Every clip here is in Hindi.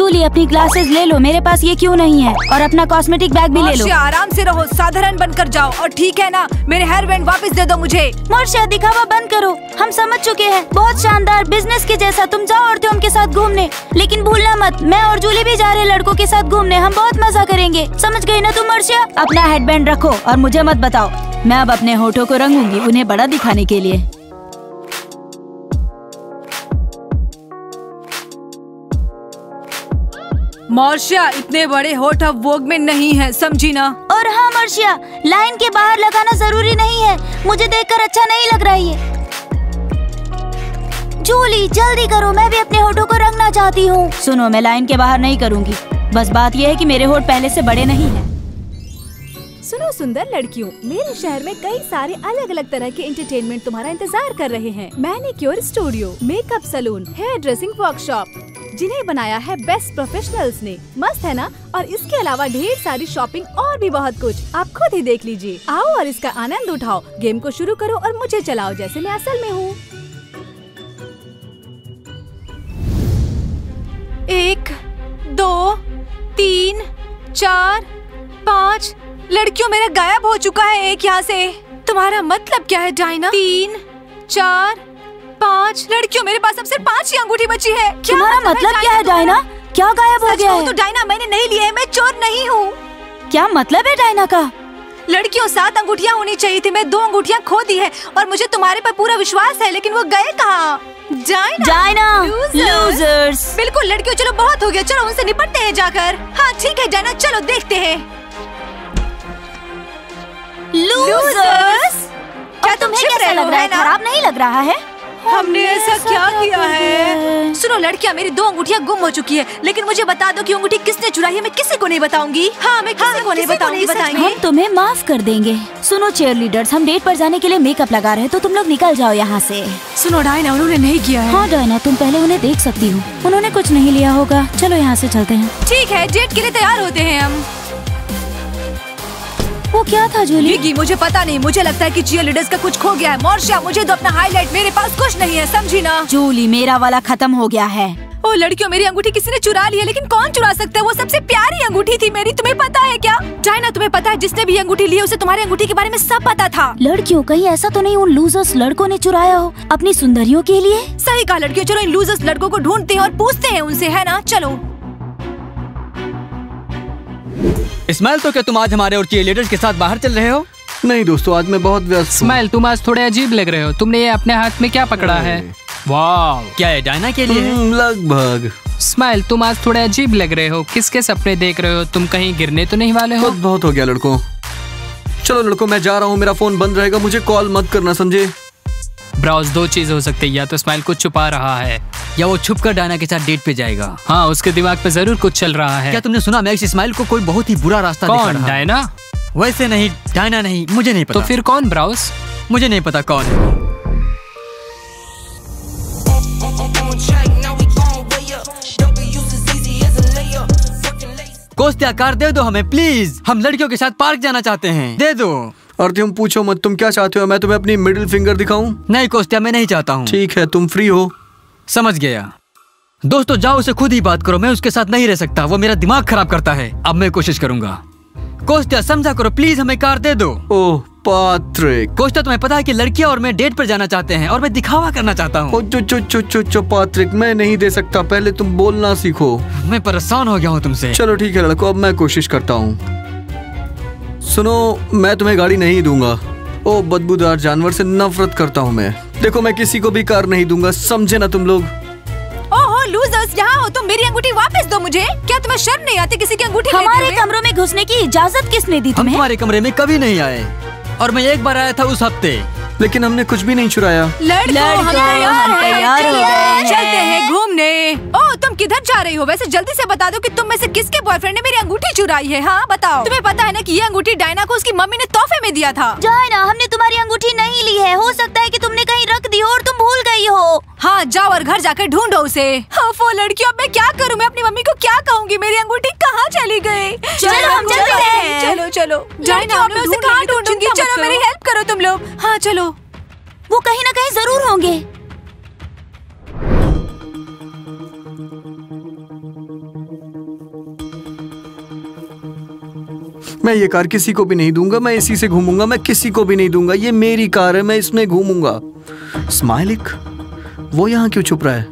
जूली अपनी ग्लासेस ले लो, मेरे पास ये क्यों नहीं है, और अपना कॉस्मेटिक बैग भी ले लो। आराम से रहो, साधारण बनकर जाओ, और ठीक है ना, मेरे हेयर बैंड वापस दे दो मुझे। मोर्शिया दिखावा बंद करो, हम समझ चुके हैं, बहुत शानदार बिजनेस के जैसा। तुम जाओ औरतों के साथ घूमने, लेकिन भूलना मत मैं और जूली भी जा रहे हैं लड़कों के साथ घूमने, हम बहुत मजा करेंगे, समझ गई ना तुम मोर्शिया? अपना हेडबैंड रखो और मुझे मत बताओ, मैं अब अपने होठों को रंगूंगी उन्हें बड़ा दिखाने के लिए। मोर्शिया इतने बड़े होठ अब वोग में नहीं है, समझी ना? और हाँ मोर्शिया, लाइन के बाहर लगाना जरूरी नहीं है, मुझे देखकर अच्छा नहीं लग रहा है। जूली जल्दी करो, मैं भी अपने होठों को रंगना चाहती हूँ। सुनो, मैं लाइन के बाहर नहीं करूँगी, बस बात यह है कि मेरे होठ पहले से बड़े नहीं हैं। सुनो सुंदर लड़कियों, मेरे शहर में कई सारे अलग अलग तरह के एंटरटेनमेंट तुम्हारा इंतजार कर रहे हैं। Manicure studio, makeup salon, hair dressing workshop, जिन्हें बनाया है बेस्ट प्रोफेशनल्स ने। मस्त है ना? और इसके अलावा ढेर सारी शॉपिंग और भी बहुत कुछ, आप खुद ही देख लीजिए। आओ और इसका आनंद उठाओ, गेम को शुरू करो और मुझे चलाओ जैसे मैं असल में हूँ। 1 2 3 4 5 लड़कियों, मेरा गायब हो चुका है एक यहाँ से। तुम्हारा मतलब क्या है डायना? 3 4 5 लड़कियों, मेरे पास अब सिर्फ 5 ही अंगूठी बची है। तुम्हारा मतलब क्या है डायना? क्या गायब हो गया है? तो डायना मैंने नहीं लिए है, मैं चोर नहीं हूँ। क्या मतलब है डायना का? लड़कियों 7 अंगूठियाँ होनी चाहिए थी, मैं 2 अंगूठियाँ खो दी है, और मुझे तुम्हारे पर पूरा विश्वास है, लेकिन वो गए कहाँ? Diana losers. बिल्कुल लड़कियों, चलो बहुत हो गया, चलो उनसे निपटते हैं जाकर। हाँ ठीक है डायना, चलो देखते हैं। लूजर्स? क्या तुम्हें कैसा लग रहा है? खराब नहीं लग रहा है? हमने ऐसा क्या किया है? सुनो लड़कियां, मेरी 2 अंगूठियां गुम हो चुकी है, लेकिन मुझे बता दो कि अंगूठी किसने चुराई है। मैं किसी को नहीं बताऊंगी। हाँ, मैं किसी को नहीं बताऊंगी। हम तुम्हें माफ कर देंगे। सुनो चेयर लीडर्स, हम डेट पर जाने के लिए मेकअप लगा रहे हैं, तो तुम लोग निकल जाओ यहाँ से। सुनो डायना, उन्होंने नहीं किया है। हाँ डायना, तुम पहले उन्हें देख सकती हो, उन्होंने कुछ नहीं लिया होगा। चलो यहाँ से चलते हैं। ठीक है, डेट के लिए तैयार होते हैं हम। वो क्या था जूली? मुझे पता नहीं, मुझे लगता है कि चीयर लीडर्स का कुछ खो गया है। मोर्शिया, मुझे तो अपना हाईलाइट, मेरे पास कुछ नहीं है, समझी ना? जूली, मेरा वाला खत्म हो गया है। ओ लड़कियों, मेरी अंगूठी किसी ने चुरा ली है, लेकिन कौन चुरा सकता है? वो सबसे प्यारी अंगूठी थी मेरी, तुम्हें पता है क्या? डायना, तुम्हें पता है जिसने भी अंगूठी ली है उसे तुम्हारी अंगूठी के बारे में सब पता था। लड़कियों, कहीं ऐसा तो नहीं उन लूजर्स लड़कों ने चुराया हो अपनी सुंदरियों के लिए? सही कहा लड़कियों, चलो इन लूजर्स लड़कों को ढूंढते हैं और पूछते हैं उनसे, है ना? चलो। इस्माइल, तो क्या तुम आज हमारे और चीयरलीडर्स के साथ बाहर चल रहे हो? नहीं दोस्तों, आज मैं बहुत व्यस्त हूँ। इस्माइल, तुम आज थोड़े अजीब लग रहे हो। तुमने ये अपने हाथ में क्या पकड़ा है? वाह, क्या है डायना के लिए? लगभग। इस्माइल, तुम आज थोड़े अजीब लग रहे हो। किसके सपने देख रहे हो? तुम कहीं गिरने तो नहीं वाले हो? बहुत हो गया लड़कों। चलो लड़कों, मैं जा रहा हूँ, मेरा फोन बंद रहेगा, मुझे कॉल मत करना, समझे? ब्राउज, 2 चीज हो सकती है, या तो इस्माइल कुछ छुपा रहा है, या वो छुपकर डायना के साथ डेट पे जाएगा। हाँ, उसके दिमाग पे जरूर कुछ चल रहा है। क्या तुमने सुना मैक्स इस्माइल को कोई बहुत ही बुरा रास्ता दिखा रहा है? कौन? डायना? वैसे नहीं, डायना नहीं, मुझे नहीं पता। तो फिर कौन ब्राउज? मुझे नहीं पता कौन है। कोस्टिया, कार दे दो हमें प्लीज, हम लड़कियों के साथ पार्क जाना चाहते हैं, दे दो। और तुम पूछो मत, तुम क्या चाहते हो? मैं तुम्हें अपनी मिडिल फिंगर दिखाऊं? नहीं कोस्टिया, मैं नहीं चाहता हूँ। ठीक है, तुम फ्री हो? समझ गया। दोस्तों जाओ, उसे खुद ही बात करो, मैं उसके साथ नहीं रह सकता, वो मेरा दिमाग खराब करता है। अब मैं कोशिश करूंगा। कोस्टिया समझा करो प्लीज, हमें कार दे दो। ओह पैट्रिक। कोस्टिया, तुम्हें पता है कि लड़कियां और मैं डेट पर जाना चाहते हैं, और मैं दिखावा करना चाहता हूँ। चो पैट्रिक, मैं नहीं दे सकता, पहले तुम बोलना सीखो। मैं परेशान हो गया हूँ तुमसे। चलो ठीक है लड़कों, अब मैं कोशिश करता हूँ। सुनो, मैं तुम्हें गाड़ी नहीं दूंगा। ओ बदबूदार जानवर से नफरत करता हूँ मैं। देखो, मैं किसी को भी कार नहीं दूंगा, समझे ना तुम लोग? ओहो लूजर्स, यहाँ हो तुम, मेरी अंगूठी वापस दो मुझे। क्या तुम्हें शर्म नहीं आती किसी की अंगूठी लेते हुए? हमारे कमरों में घुसने की इजाजत किसने दी तुम्हें? हम तुम्हारे कमरे में कभी नहीं आए, और मैं एक बार आया था उस हफ्ते। लेकिन हमने कुछ भी नहीं चुराया। लड़कों, हम तैयार हो गए, चलते हैं घूमने। ओह, तुम किधर जा रही हो? वैसे जल्दी से बता दो कि तुम में से किसके बॉयफ्रेंड ने मेरी अंगूठी चुराई है। हाँ बताओ। तुम्हें पता है ना कि ये अंगूठी डायना को उसकी मम्मी ने तोहफे में दिया था। डायना, हमने तुम्हारी अंगूठी नहीं ली है, हो सकता है कि तुमने कहीं रख दी हो और तुम भूल गई हो। हाँ, जाओ और घर जाकर ढूंढो उसे। वो लड़कियों, अब मैं क्या करूँ? मैं अपनी मम्मी को क्या कहूँगी? मेरी अंगूठी कहाँ चली गई? चलो हम चलते हैं। चलो चलो। डायना, मैं उसे कहाँ ढूंढूंगी? चलो मेरी हेल्प करो तुम लोग। हाँ चलो। वो कहीं ना कहीं जरूर होंगे। मैं ये कार किसी को भी नहीं दूंगा, मैं इसी से घूमूंगा, मैं किसी को भी नहीं दूंगा। ये मेरी कार है, मैं इसमें घूमूंगा। स्माइलिक, वो यहाँ क्यों छुप रहा है?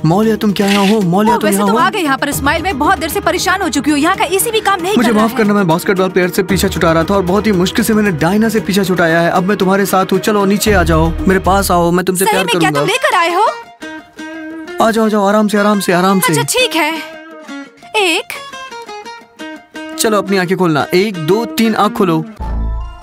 मौलिया तुम क्या यहाँ हो? मौलिया तुम वैसे यहाँ तुम हो? आ गए यहाँ पर स्माइल। मैं बहुत देर से परेशान हो चुकी हूँ, यहाँ का एसी भी काम नहीं मुझे कर रहा माफ करना, मैं बास्केटबॉल प्लेयर से पीछा छुटा रहा था और बहुत ही मुश्किल से मैंने डायना से पीछा छुटाया है। अब मैं तुम्हारे साथ हूँ, चलो नीचे आ जाओ, मेरे पास आओ, मैं तुमसे सही प्यार में क्या करूंगा। तुम लेकर आए हो? आ जाओ, जाओ, आराम से आराम से आराम से। अच्छा ठीक है। एक, चलो अपनी आंखें खोलना, 1 2 3 आँख खोलो।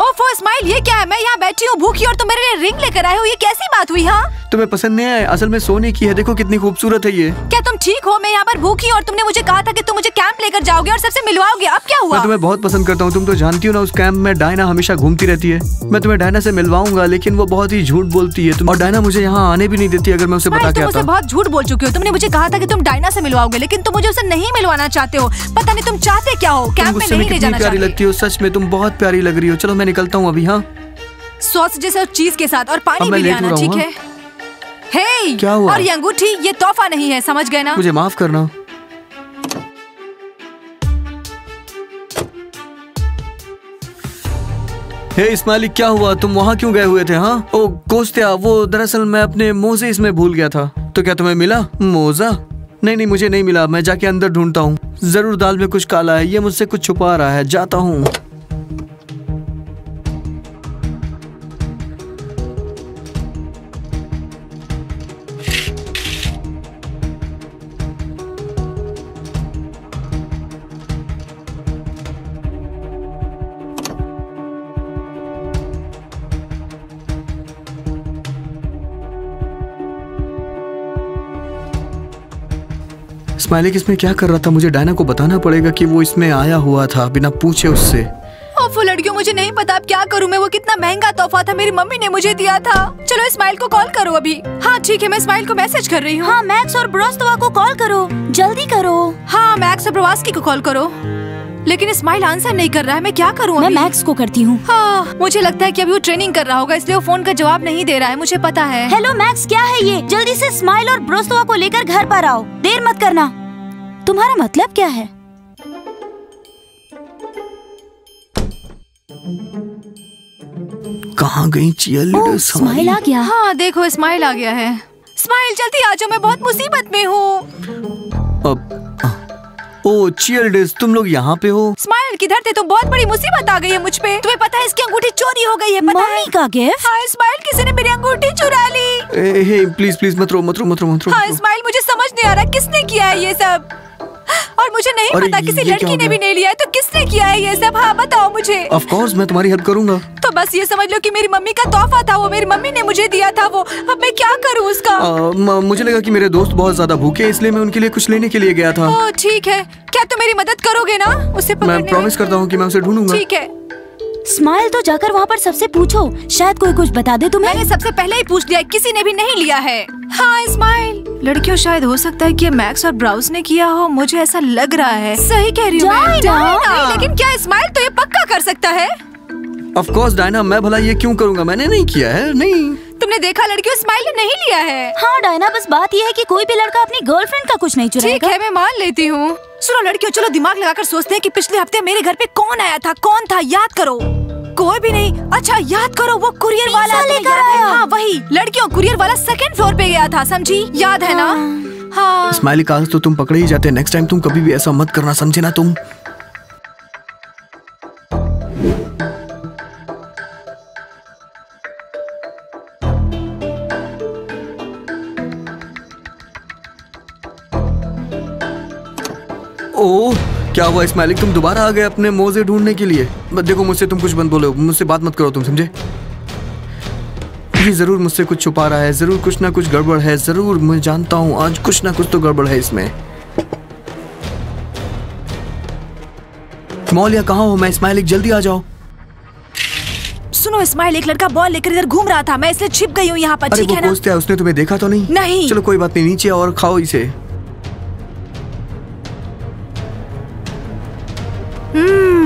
ओफो स्माइल, ये क्या है? मैं यहाँ बैठी हूँ भूखी और तुम मेरे लिए रिंग लेकर आए हो, ये कैसी बात हुई? हाँ तुम्हें पसंद नहीं आया? असल में सोने की है, देखो कितनी खूबसूरत है ये। क्या तुम ठीक हो? मैं यहाँ पर भूखी और तुमने मुझे कहा था कि तुम मुझे कैंप लेकर जाओगे और सबसे मिलवाओगे, अब क्या हुआ? मैं तुम्हें बहुत पसंद करता हूँ, तुम तो जानती हो ना, उस कैंप में डायना हमेशा घूमती रहती है। मैं तुम्हें डायना से मिलवाऊंगा, लेकिन वो बहुत ही झूठ बोलती है और डायना मुझे यहाँ आने भी नहीं देती अगर मैं उसे बता के तुम आता। मुझसे बहुत झूठ बोल चुके हो। तुमने मुझे कहा था कि तुम डायना से मिलवाओगे, लेकिन तुम मुझे उसे नहीं मिलवाना चाहते हो। पता नहीं तुम चाहते क्या हो? कैंप में नहीं ले जाना प्यारी लगती हो, सच में तुम बहुत प्यारी लग रही हो। चलो मैं निकलता हूँ अभी। हाँ, सॉस जैसे चीज के साथ और पानी मैं भी ले लेट हो आना, रहा ठीक हूँ, है? हे, क्या हुआ? और ये अंगूठी, ये तोहफा नहीं है, समझ गए ना? मुझे माफ करना। हे स्माइलिक, क्या हुआ? तुम वहाँ क्यों गए हुए थे? हाँ, ओ कोस्त्या, वो दरअसल मैं अपने मोजे इसमें भूल गया था। तो क्या तुम्हें मिला मोजा? नहीं नहीं, मुझे नहीं मिला, मैं जाके अंदर ढूंढता हूँ। जरूर दाल में कुछ काला है, ये मुझसे कुछ छुपा रहा है, जाता हूँ। स्माइलिक इसमें क्या कर रहा था? मुझे डायना को बताना पड़ेगा कि वो इसमें आया हुआ था बिना पूछे उससे। ओफो लड़कियों, मुझे नहीं पता अब क्या करूं मैं। वो कितना महंगा तोहफा था, मेरी मम्मी ने मुझे दिया था। चलो स्माइल को कॉल करो अभी। हाँ ठीक है, मैं स्माइल को मैसेज कर रही हूँ। हाँ, मैक्स और ब्रोस्तवा को कॉल करो, जल्दी करो। हाँ, मैक्स और ब्रोवास्की को कॉल करो, लेकिन स्माइल आंसर नहीं कर रहा है। मैं क्या करूँ? मैं मैक्स को करती हूँ। हाँ, मुझे लगता है कि अभी वो ट्रेनिंग कर रहा होगा, इसलिए वो फोन का जवाब नहीं दे रहा है, मुझे पता है। हेलो मैक्स, क्या है ये? जल्दी से स्माइल और ब्रोस्तवा को लेकर घर पर आओ, देर मत करना। तुम्हारा मतलब क्या है? कहाँ गई चीयरलीडर्स? स्माइल आ गया। हाँ देखो, स्माइल आ गया है। स्माइल जल्दी आ जाओ, मैं बहुत मुसीबत में हूँ। ओ चीयरलीडर्स, तुम लोग यहाँ पे हो? स्माइल किधर थे तुम? बहुत बड़ी मुसीबत आ गई है मुझ पे। तुम्हें पता है इसकी अंगूठी चोरी हो गई है, पता है? मम्मी का गिफ्ट? हाँ स्माइल, किसी ने मेरी अंगूठी चुरा ली। हे प्लीज प्लीज मत रो, मत रो, मत रो, मत रो। हाँ स्माइल, मुझे समझ नहीं आ रहा किसने किया है ये सब, और मुझे नहीं अरे पता किसी ये क्या लड़की हो ने गया? भी नहीं लिया है, तो किसने किया है ये सब? हाँ बताओ मुझे। ऑफ कोर्स मैं तुम्हारी हेल्प करूंगा। तो बस ये समझ लो कि मेरी मम्मी का तोहफा था, वो मेरी मम्मी ने मुझे दिया था वो। अब मैं क्या करूँ उसका? मुझे लगा कि मेरे दोस्त बहुत ज्यादा भूखे, इसलिए मैं उनके लिए कुछ लेने के लिए गया था। ओह ठीक है, क्या तुम मेरी मदद करोगे ना उसे पकड़ने मैं प्रॉमिस करता हूँ कि मैं उसे ढूंढूंगा। ठीक है। स्माइल, तो जाकर वहाँ पर सबसे पूछो, शायद कोई कुछ बता दे तुम्हें। मैंने सबसे पहले ही पूछ लिया, किसी ने भी नहीं लिया है। हाँ स्माइल, लड़कियों शायद हो सकता है कि ये मैक्स और ब्राउज ने किया हो, मुझे ऐसा लग रहा है। सही कह रही हूँ मैं। डायना। नहीं, लेकिन क्या स्माइल तो ये पक्का कर सकता है? ऑफ कोर्स डायना, मैं भला ये क्यों करूंगा? मैंने नहीं किया है। नहीं, तुमने देखा लड़कियों, स्माइल ने नहीं लिया है। हाँ डायना, बस बात यह है कि कोई भी लड़का अपनी गर्लफ्रेंड का कुछ नहीं ठीक चुराएगा। है, मैं मान लेती हूँ। सुनो लड़कियों, चलो दिमाग लगाकर सोचते हैं कि पिछले हफ्ते मेरे घर पे कौन आया था, कौन था? याद करो। कोई भी नहीं। अच्छा याद करो, वो कुरियर वाला लेकर आया। हाँ वही। लड़कियों, कुरियर वाला सेकंड फ्लोर पे गया था, समझी? याद है ना? हाँ। स्माइली, आज तो तुम पकड़े ही जाते। नेक्स्ट टाइम तुम कभी भी ऐसा मत करना, समझे ना तुम? ओह क्या हुआ स्माइलिक, तुम दोबारा आ गए अपने मोजे ढूंढने के लिए? देखो मुझसे तुम कुछ मत बोलो, मुझसे बात मत करो तुम, समझे? ये जरूर मुझसे कुछ छुपा रहा है, जरूर कुछ ना कुछ गड़बड़ है, जरूर मैं जानता हूँ आज कुछ ना कुछ तो गड़बड़ है इसमें। मौलिया कहाँ हो? मैं स्माइलिक, जल्दी आ जाओ। सुनो स्माइल, एक लड़का बॉल लेकर इधर घूम रहा था, मैं इसलिए छिप गई हूँ यहाँ पर, अरे ठीक वो है ना? दोस्त है, उसने तुम्हें देखा तो नहीं? नहीं। चलो कोई बात नहीं, नीचे आओ और खाओ इसे।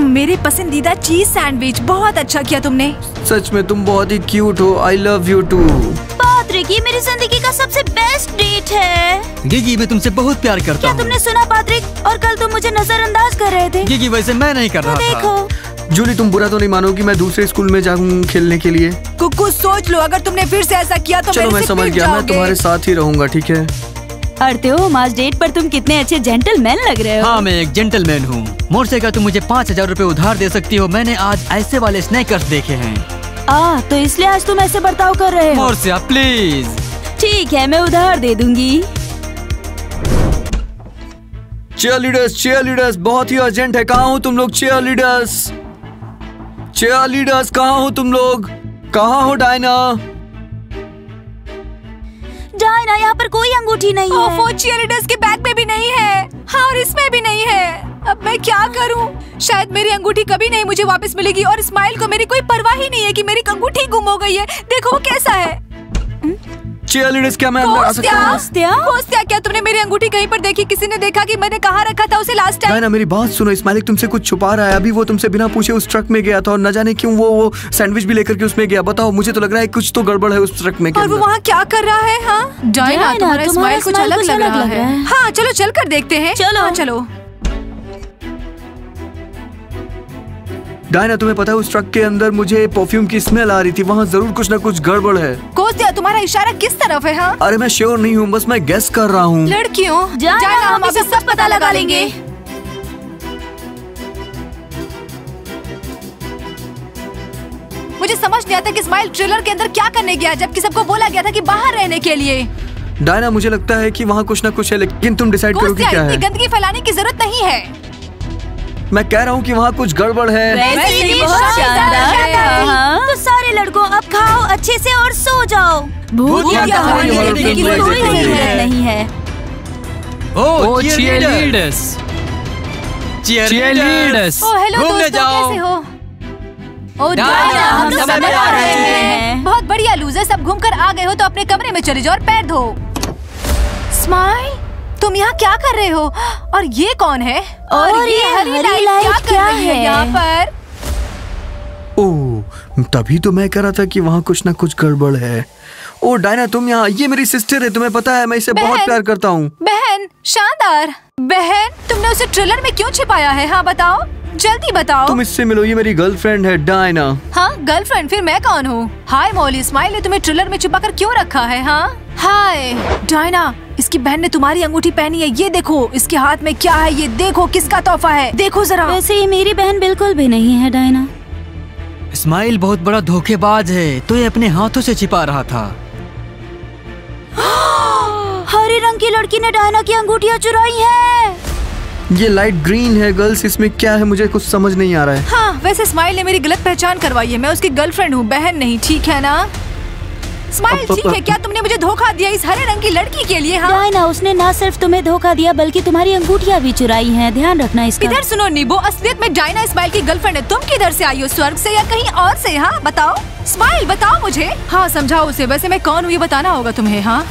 मेरे पसंदीदा चीज सैंडविच, बहुत अच्छा किया तुमने। सच में तुम बहुत ही क्यूट हो। I love you too. बहुत पैट्रिक, ये मेरी जिंदगी का सबसे बेस्ट डेट है। गिगी, मैं तुमसे बहुत प्यार करता क्या हूँ। तुमने सुना पैट्रिक? और कल तुम मुझे नजरअंदाज कर रहे थे। गिगी, वैसे मैं नहीं कर रहा था। देखो जूली, तुम बुरा तो नहीं मानोगी मैं दूसरे स्कूल में जाऊँ खेलने के लिए? कुछ सोच लो, अगर तुमने फिर से ऐसा किया तो चलो मेरे मैं से समझ पिट गया, मैं जाओगे। तुम्हारे साथ ही रहूंगा, ठीक है? अर्तेओम, आज डेट पर तुम कितने अच्छे जेंटलमैन लग रहे हो। हाँ, मैं एक जेंटलमैन हूँ। मोर्से का तुम मुझे 5,000 रूपए उधार दे सकती हो। मैंने आज ऐसे वाले स्नैकर्स देखे हैं। तो इसलिए आज तुम ऐसे बर्ताव कर रहे हो। मोर्सिया प्लीज। ठीक है, मैं उधार दे दूंगी। चीयरलीडर्स बहुत ही अर्जेंट है। कहाँ हो तुम लोग? चीयरलीडर्स कहाँ हो तुम लोग? कहाँ हो डायना? डायना, यहाँ पर कोई अंगूठी नहीं है। वो चीयरलीडर्स के बैग में भी नहीं है। हाँ, और इसमें भी नहीं है। अब मैं क्या करूँ? शायद मेरी अंगूठी कभी नहीं मुझे वापस मिलेगी और स्माइल को मेरी कोई परवाह ही नहीं है कि मेरी अंगूठी गुम हो गई है। देखो वो कैसा है। चीयरलीडर्स, क्या मैं अंदर आ सकता हूँ? कोस्त्या, क्या तुमने मेरी अंगूठी कहीं पर देखी? किसी ने देखा कि मैंने कहाँ रखा था उसे लास्ट टाइम? डायना, मेरी बात सुनो। इस्माइल तुमसे कुछ छुपा रहा है। अभी वो तुमसे बिना पूछे उस ट्रक में गया था और न जाने क्यों वो सैंडविच भी लेकर के उसमें गया। बताओ, मुझे तो लग रहा है कुछ तो गड़बड़ है उस ट्रक में के और वो अंदर। वहाँ क्या कर रहा है? हाँ डायना, तुम्हारा स्माइल कुछ अलग लग रहा है। हाँ चलो चल कर देखते हैं। चलो। हाँ, चलो। डायना, तुम्हें पता है उस ट्रक के अंदर मुझे परफ्यूम की स्मेल आ रही थी। वहाँ जरूर कुछ न कुछ गड़बड़ है। कोस्त्या, तुम्हारा इशारा किस तरफ है? हाँ अरे मैं श्योर नहीं हूँ, बस मैं गेस कर रहा हूँ। लड़कियों, डायना, हम अभी सब पता लगा लेंगे। मुझे समझ नहीं आता कि स्माइल ट्रेलर के अंदर क्या करने गया, जबकि सबको बोला गया था कि बाहर रहने के लिए। डायना, मुझे लगता है कि वहाँ कुछ न कुछ है, लेकिन तुम डिसाइड करो कि कोस्त्या, क्या है। इतनी गंदगी फैलाने की जरूरत नहीं है। मैं कह रहा हूँ कि वहाँ कुछ गड़बड़ है। वैसे भी बहुत बहुत शानदार शानदार है। है। तो सारे लड़कों, अब खाओ अच्छे से और सो जाओ। भूख या या हमारी हमारी जिंदगी जिंदगी की की कोई कोई जरूरत जरूरत नहीं है। ओ चीयरलीडर्स। चीयरलीडर्स। ओ हेलो घूमने दोस्तों, जाओ। कैसे हो? ओ डायना, डायना, हम तो समय समय आ आ रहे रहे हैं। हैं। बहुत बढ़िया लूजर, सब घूमकर आ गए हो तो अपने कमरे में चले जाओ और पैर धो। स्माइल, तुम यहाँ क्या कर रहे हो? और ये कौन है? और ये हरी लाइट क्या है? यहाँ पर? ओह, तभी तो मैं कह रहा था कि वहाँ कुछ न कुछ गड़बड़ है। ओ डायना, तुम यहाँ? ये मेरी सिस्टर है, तुम्हें पता है मैं इसे बहुत बहन। प्यार करता हूँ। बहन, शानदार। बहन, तुमने उसे ट्रेलर में क्यों छिपाया है? हाँ बताओ, जल्दी बताओ। तुम इससे मिलो, ये मेरी गर्लफ्रेंड है डायना। हाँ गर्लफ्रेंड? फिर मैं कौन हूँ? हाय मॉली, स्माइल ने तुम्हें ट्रेलर में छुपा कर क्यों रखा है? हाँ हाय डायना, इसकी बहन ने तुम्हारी अंगूठी पहनी है। ये देखो इसके हाथ में क्या है, ये देखो किसका तोहफा है, देखो जरा। वैसे ये मेरी बहन बिल्कुल भी नहीं है डायना। स्माइल बहुत बड़ा धोखेबाज है, तो ये अपने हाथों से छिपा रहा था। हरे रंग की लड़की ने डायना की अंगूठियाँ चुराई है। ये लाइट ग्रीन है गर्ल्स, इसमें क्या है मुझे कुछ समझ नहीं आ रहा है। हाँ वैसे स्माइल ने मेरी गलत पहचान करवाई है, मैं उसकी गर्लफ्रेंड हूँ, बहन नहीं, ठीक है ना? स्माइल ठीक है, क्या तुमने मुझे धोखा दिया इस हरे रंग की लड़की के लिए? हाँ डायना, उसने ना सिर्फ तुम्हें धोखा दिया बल्कि तुम्हारी अंगूठियाँ भी चुराई हैं। ध्यान रखना इसका। इधर सुनो नीबो, असलियत में डायना स्माइल की गर्लफ्रेंड है। तुम किधर से आई हो, स्वर्ग से या कहीं और से? हाँ बताओ स्माइल, बताओ मुझे। हाँ समझाओ उसे, वैसे मैं कौन हूँ ये बताना होगा तुम्हें। हाँ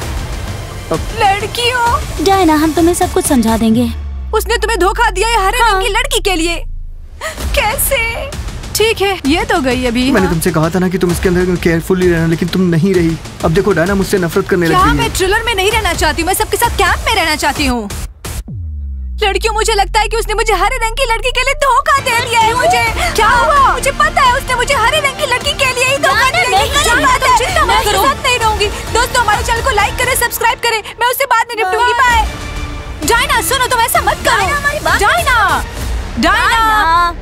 लड़कियों, डायना, हम तुम्हें सब कुछ समझा देंगे। उसने तुम्हें धोखा दिया है हरे रंग की लड़की के लिए। कैसे? ठीक है, ये तो गई अभी। मैंने हाँ। तुमसे कहा था ना कि तुम इसके अंदर केयरफुली रहना, लेकिन तुम नहीं रही। अब देखो डायना मुझसे नफरत करने क्या लग गई मैं है। ट्रेलर में नहीं रहना चाहती हूँ, मैं सबके साथ कैंप में रहना चाहती हूँ। लड़कियों, मुझे लगता है कि उसने मुझे हरे रंग की लड़की के लिए धोखा दे लिया है। मुझे क्या हुआ? मुझे पता है उसने मुझे हरे रंग की लड़की के लिए ही धोखा दिया है। मुझे पता है, चिंता मत करो, साथ नहीं रहूंगी। दोस्तों हमारे चैनल को लाइक करें, सब्सक्राइब करें, मैं उससे बाद में निपटूंगी। बाय। डायना सुनो, तुम ऐसा मत करो। Diana, Diana.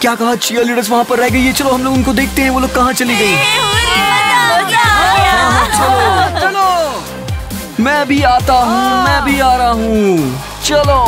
क्या कहा? चीयरलीडर्स वहाँ पर रह गई है। चलो हम लोग उनको देखते हैं, वो लोग कहाँ चली गई। चलो चलो, मैं भी आता हूँ, मैं भी आ रहा हूँ। चलो।